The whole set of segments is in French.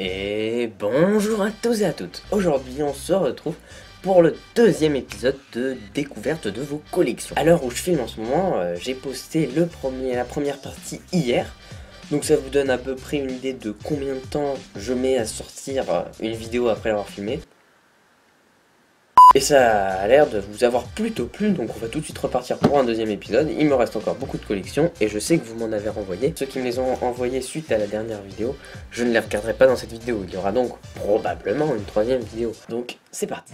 Et bonjour à tous et à toutes. Aujourd'hui on se retrouve pour le deuxième épisode de découverte de vos collections. À l'heure où je filme en ce moment, j'ai posté la première partie hier. Donc ça vous donne à peu près une idée de combien de temps je mets à sortir une vidéo après l'avoir filmée. Et ça a l'air de vous avoir plutôt plu, donc on va tout de suite repartir pour un deuxième épisode. Il me reste encore beaucoup de collections et je sais que vous m'en avez renvoyé. Ceux qui me les ont envoyés suite à la dernière vidéo, je ne les regarderai pas dans cette vidéo. Il y aura donc probablement une troisième vidéo. Donc c'est parti.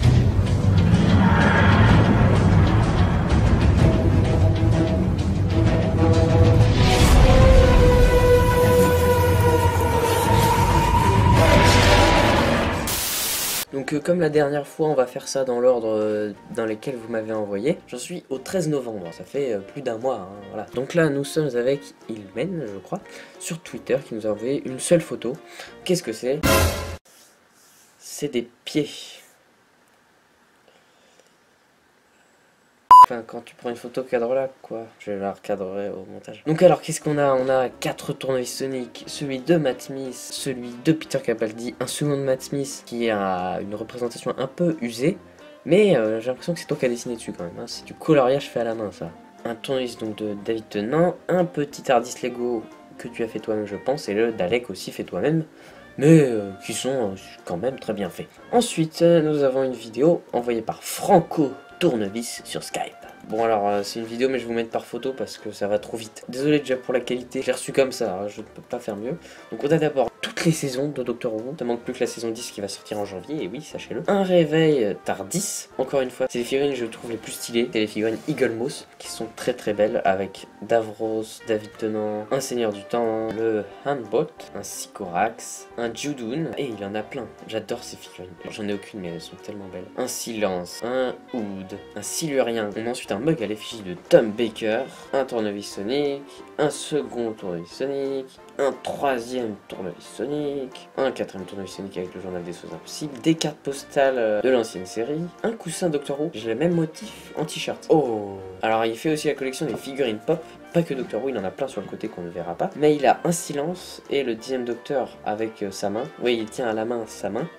Donc comme la dernière fois, on va faire ça dans l'ordre dans lequel vous m'avez envoyé. J'en suis au 13 novembre, ça fait plus d'un mois, hein, voilà. Donc là, nous sommes avec Ilmen, je crois, sur Twitter, qui nous a envoyé une seule photo. Qu'est-ce que c'est? C'est des pieds. Enfin, quand tu prends une photo cadre là, quoi. Je la recadrerai au montage. Donc alors, qu'est-ce qu'on a? On a 4 tournevis Sonic, celui de Matt Smith, celui de Peter Capaldi, un second de Matt Smith qui a une représentation un peu usée, mais j'ai l'impression que c'est toi qui as dessiné dessus quand même, hein. C'est du coloriage fait à la main, ça. Un tournevis donc de David Tennant, un petit Hardis Lego que tu as fait toi-même, je pense, et le Dalek aussi fait toi-même, mais qui sont quand même très bien faits. Ensuite, nous avons une vidéo envoyée par Franco Tournevis sur Skype. Bon alors c'est une vidéo mais je vais vous mettre par photo parce que ça va trop vite. Désolé déjà pour la qualité, je l'ai reçu comme ça, hein, je ne peux pas faire mieux. Donc on a d'abord toutes les saisons de Doctor Who. Ça manque plus que la saison 10 qui va sortir en janvier, et oui, sachez-le. Un réveil Tardis, encore une fois, c'est les figurines je trouve les plus stylées. C'est les figurines Eagle Moss qui sont très très belles avec Davros, David Tennant, un Seigneur du Temps, le Handbot, un Sycorax, un Judoon, et il y en a plein. J'adore ces figurines, j'en ai aucune mais elles sont tellement belles. Un Silence, un Oud, un Silurien. On a ensuite un mug à l'effigie de Tom Baker, un tournevis Sonic, un second tournevis Sonic, un troisième tournevis Sonic, un quatrième tournevis Sonic avec le journal des choses impossibles, des cartes postales de l'ancienne série, un coussin Doctor Who, j'ai le même motif en t-shirt. Oh! Alors il fait aussi la collection des figurines pop, pas que Doctor Who, il en a plein sur le côté qu'on ne verra pas, mais il a un Silence et le 10e Docteur avec sa main. Oui, il tient à la main sa main.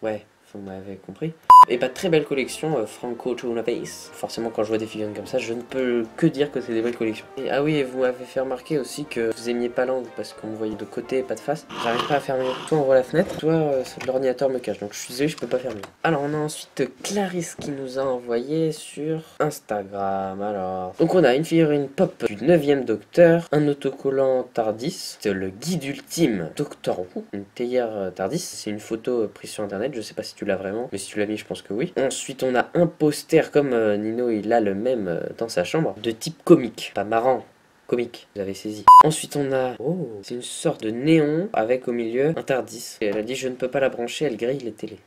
Ouais, vous m'avez compris. Et pas très belle collection, Franco Tournevis. Forcément, quand je vois des figurines comme ça, je ne peux que dire que c'est des belles collections. Et, ah oui, et vous m'avez fait remarquer aussi que vous aimiez pas l'angle parce qu'on me voyait de côté, pas de face. J'arrive pas à faire mieux. Toi, on voit la fenêtre. Toi, l'ordinateur me cache. Donc je suis désolé, je peux pas faire mieux. Alors, on a ensuite Clarisse qui nous a envoyé sur Instagram. Alors, donc on a une figurine pop du 9e Docteur, un autocollant Tardis, le guide ultime Doctor Who, une théière Tardis. C'est une photo prise sur internet. Je sais pas si tu l'as vraiment, mais si tu l'as mis, je pense que oui. Ensuite, on a un poster comme Nino, il a le même dans sa chambre, de type comique. Pas marrant, comique, vous avez saisi. Ensuite, on a... Oh, c'est une sorte de néon avec au milieu un Tardis. Et elle a dit, je ne peux pas la brancher, elle grille les télés.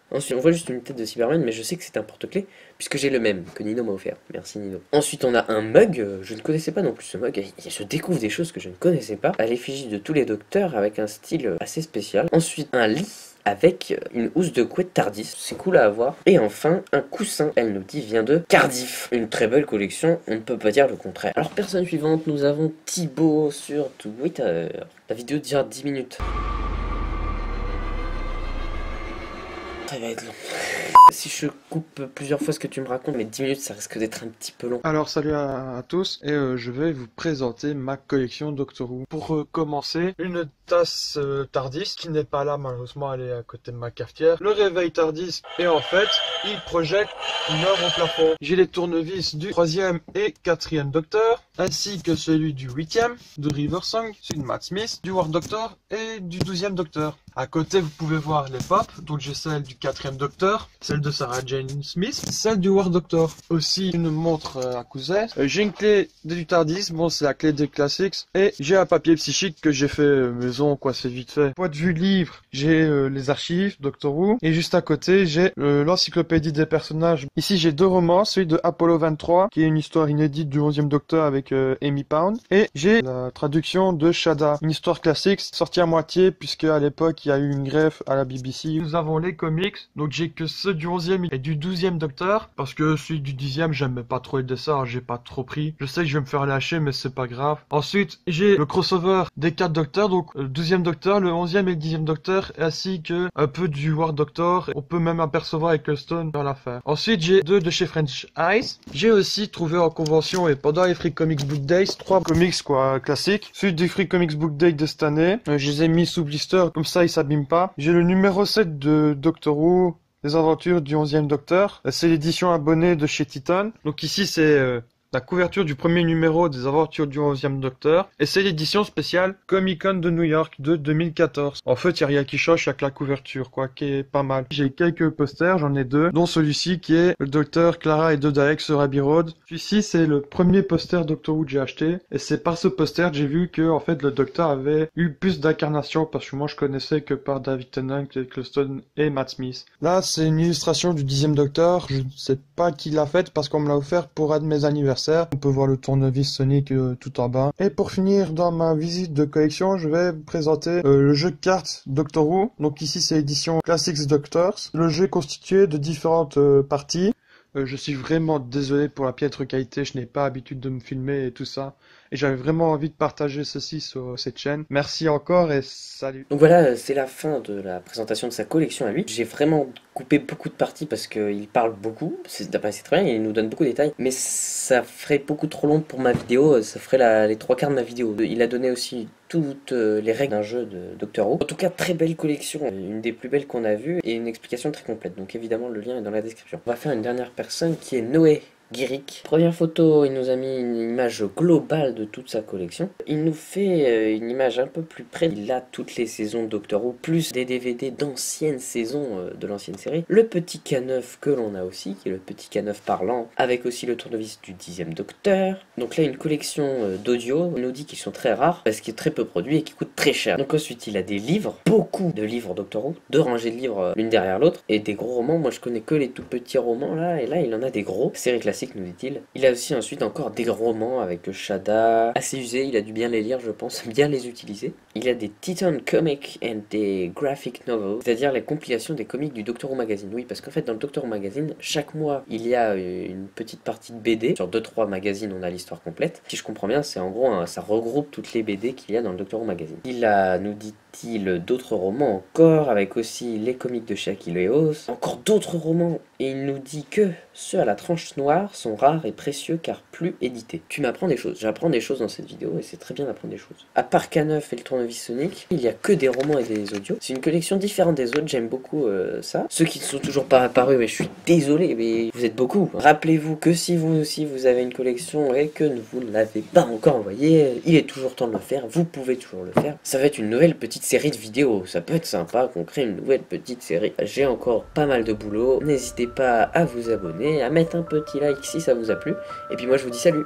Ensuite, on voit juste une tête de Cyberman, mais je sais que c'est un porte-clés, puisque j'ai le même que Nino m'a offert. Merci Nino. Ensuite, on a un mug, je ne connaissais pas non plus ce mug, je découvre des choses que je ne connaissais pas, à l'effigie de tous les docteurs, avec un style assez spécial. Ensuite, un lit avec une housse de couette Tardis, c'est cool à avoir. Et enfin, un coussin, elle nous dit, vient de Cardiff. Une très belle collection, on ne peut pas dire le contraire. Alors, personne suivante, nous avons Thibaut sur Twitter. La vidéo dure 10 minutes. Ça va être long. Si je coupe plusieurs fois ce que tu me racontes, mais 10 minutes ça risque d'être un petit peu long. Alors salut à tous, et je vais vous présenter ma collection Doctor Who. Pour commencer, une tasse Tardis, qui n'est pas là malheureusement, elle est à côté de ma cafetière. Le réveil Tardis, et en fait, il projette une œuvre au plafond. J'ai les tournevis du 3e et 4e Docteur, ainsi que celui du 8e, de Riversong, celui de Matt Smith, du War Doctor et du 12e Docteur. À côté, vous pouvez voir les pop, donc j'ai celle du 4e Docteur, celle de Sarah Jane Smith, celle du War Doctor. Aussi une montre à cousin. J'ai une clé du Tardis, bon c'est la clé des Classics. Et j'ai un papier psychique que j'ai fait maison, quoi, c'est vite fait. Point de vue livre, j'ai les archives Doctor Who. Et juste à côté, j'ai l'encyclopédie des personnages. Ici j'ai deux romans, celui de Apollo 23, qui est une histoire inédite du 11e Docteur avec Amy Pound. Et j'ai la traduction de Shada, une histoire classique, sortie à moitié, puisque à l'époque il y a eu une greffe à la BBC. Nous avons les comics, donc j'ai que ceux du 11e et du 12e Docteur, parce que celui du 10e, j'aimais pas trop les dessins, j'ai pas trop pris. Je sais que je vais me faire lâcher, mais c'est pas grave. Ensuite, j'ai le crossover des 4 Docteurs, donc le 12e Docteur, le 11e et le 10e Docteur, ainsi que un peu du War Doctor. On peut même apercevoir Eccleston dans l'affaire. Ensuite, j'ai 2 de chez French Eyes. J'ai aussi trouvé en convention et pendant les Free Comics Book Days 3 comics quoi classiques. Celui du Free Comics Book Day de cette année, je les ai mis sous blister, comme ça ils s'abîment pas. J'ai le numéro 7 de Doctor Who, les aventures du 11e Docteur. C'est l'édition abonnée de chez Titan. Donc ici c'est la couverture du premier numéro des aventures du 11e Docteur. Et c'est l'édition spéciale Comic-Con de New York de 2014. En fait, il n'y a rien qui change avec la couverture, quoi, qui est pas mal. J'ai quelques posters, j'en ai 2, dont celui-ci qui est le Docteur Clara et Dodaek sur Abbey Road. Celui-ci, c'est le premier poster Doctor Who que j'ai acheté. Et c'est par ce poster que j'ai vu que, en fait, le Docteur avait eu plus d'incarnations, parce que moi, je connaissais que par David Tennant, Eccleston et Matt Smith. Là, c'est une illustration du 10e Docteur. Je ne sais pas qui l'a faite, parce qu'on me l'a offert pour un de mes anniversaires. On peut voir le tournevis Sonic tout en bas. Et pour finir, dans ma visite de collection, je vais présenter le jeu de cartes Doctor Who. Donc ici, c'est l'édition Classics Doctors. Le jeu est constitué de différentes parties. Je suis vraiment désolé pour la piètre qualité, je n'ai pas l'habitude de me filmer et tout ça. Et j'avais vraiment envie de partager ceci sur cette chaîne. Merci encore et salut. Donc voilà, c'est la fin de la présentation de sa collection à lui. J'ai vraiment coupé beaucoup de parties parce qu'il parle beaucoup. C'est très bien, il nous donne beaucoup de détails. Mais ça ferait beaucoup trop long pour ma vidéo, ça ferait les 3 quarts de ma vidéo. Il a donné aussi toutes les règles d'un jeu de Doctor Who. En tout cas, très belle collection, une des plus belles qu'on a vues et une explication très complète. Donc évidemment, le lien est dans la description. On va faire une dernière personne qui est Noé Guéric. Première photo, il nous a mis une image globale de toute sa collection. Il nous fait une image un peu plus près. Il a toutes les saisons de Doctor Who, plus des DVD d'anciennes saisons de l'ancienne série. Le petit K9 que l'on a aussi, qui est le petit K9 parlant, avec aussi le tournevis du 10e Docteur. Donc là, une collection d'audio. Il nous dit qu'ils sont très rares, parce qu'il est très peu produit et qui coûtent très cher. Donc ensuite, il a des livres, beaucoup de livres Doctor Who, 2 rangées de livres l'une derrière l'autre, et des gros romans. Moi, je connais que les tout petits romans là, et là, il en a des gros. Série classique, nous dit-il. Il a aussi ensuite encore des romans avec Shada, assez usés, il a dû bien les lire je pense, bien les utiliser. Il a des Titan Comics and des Graphic Novels, c'est-à-dire les compilations des comics du Doctor Who Magazine. Oui, parce qu'en fait dans le Doctor Who Magazine, chaque mois il y a une petite partie de BD. Sur 2-3 magazines on a l'histoire complète. Si je comprends bien, c'est en gros, ça regroupe toutes les BD qu'il y a dans le Doctor Who Magazine. Il a, nous dit-il, d'autres romans encore, avec aussi les comics de chez Achilleos, encore d'autres romans, et il nous dit que ceux à la tranche noire sont rares et précieux car plus édités. Tu m'apprends des choses, j'apprends des choses dans cette vidéo et c'est très bien d'apprendre des choses. À part K9 et le tournevis Sonic, il n'y a que des romans et des audios. C'est une collection différente des autres, j'aime beaucoup ça. Ceux qui ne sont toujours pas apparus, mais je suis désolé, mais vous êtes beaucoup. Rappelez-vous que si vous aussi vous avez une collection et que vous ne l'avez pas encore envoyée, il est toujours temps de le faire, vous pouvez toujours le faire. Ça va être une nouvelle petite série de vidéos, ça peut être sympa qu'on crée une nouvelle petite série. J'ai encore pas mal de boulot, n'hésitez pas à vous abonner, à mettre un petit like si ça vous a plu, et puis moi je vous dis salut.